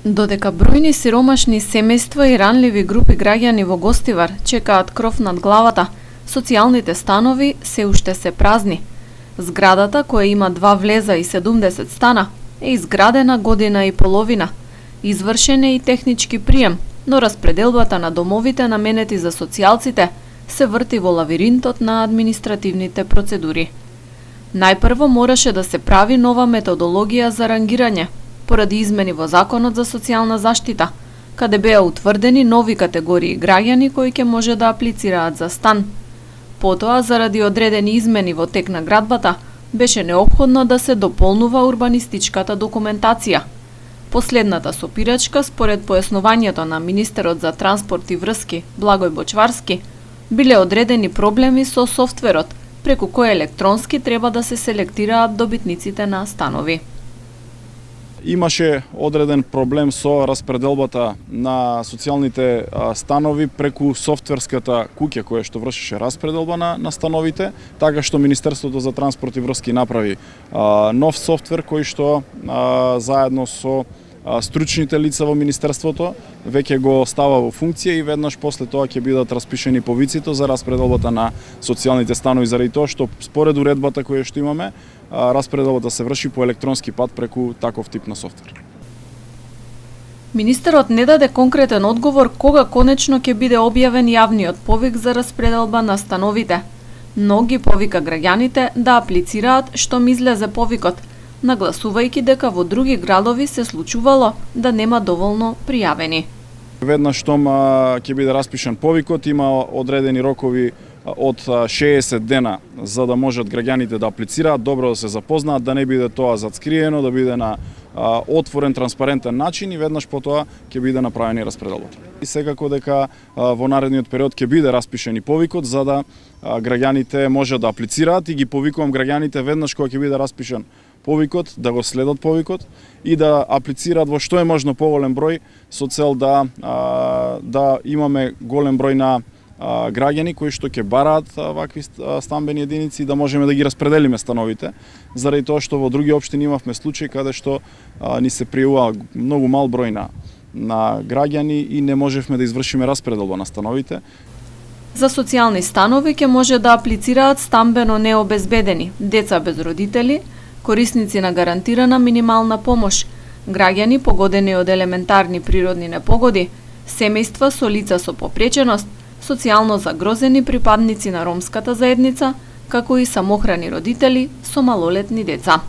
Додека бројни сиромашни семејства и ранливи групи граѓани во Гостивар чекаат кров над главата, социјалните станови се уште се празни. Зградата, која има 2 влеза и 70 стана, е изградена година и половина. Извршен е и технички прием, но распределбата на домовите наменети за социјалците се врти во лавиринтот на административните процедури. Најпрво мораше да се прави нова методологија за рангирање, поради измени во Законот за социјална заштита, каде беа утврдени нови категории граѓани кои ќе може да аплицираат за стан. Потоа, заради одредени измени во тек на градбата, беше неопходно да се дополнува урбанистичката документација. Последната сопирачка, според појаснувањето на министерот за транспорт и врски Благој Бочварски, биле одредени проблеми со софтверот, преку кој електронски треба да се селектираат добитниците на станови. Имаше одреден проблем со распределбата на социјалните станови преку софтверската куќа која што вршеше распределба на становите, така што Министерството за транспорт и врски направи нов софтвер кој што заедно со стручните лица во Министерството веќе го става во функција и веднаш после тоа ќе бидат распишени повиците за распределбата на социјалните станови, заради тоа што според уредбата која што имаме, распределбата се врши по електронски пат преку таков тип на софтвер. Министерот не даде конкретен одговор кога конечно ќе биде објавен јавниот повик за распределба на становите, но ги повика граѓаните да аплицираат штом излезе повикот, нагласувајќи дека во други градови се случувало да нема доволно пријавени. Веднаш штом ќе биде распишан повикот, има одредени рокови од 60 дена за да можат граѓаните да аплицираат, добро да се запознаат, да не биде тоа зацкриено, да биде на отворен, транспарентен начин и веднаш потоа ќе биде направени распределбата. И секако дека во наредниот период ќе биде распишен и повикот за да граѓаните можат да аплицираат и ги повикувам граѓаните веднаш кога ќе биде распишан повикот, да го следат повикот и да аплицираат во што е можно поголем број со цел да имаме голем број на граѓани кои што ќе бараат вакви стамбени единици и да можеме да ги распределиме становите, заради тоа што во други општини имавме случаи каде што ни се пријавува многу мал број на граѓани и не можевме да извршиме распределба на становите. За социјални станови ќе може да аплицираат стамбено необезбедени, деца без родители, корисници на гарантирана минимална помош, граѓани погодени од елементарни природни непогоди, семејства со лица со попреченост, социјално загрозени припадници на ромската заедница, како и самохрани родители со малолетни деца.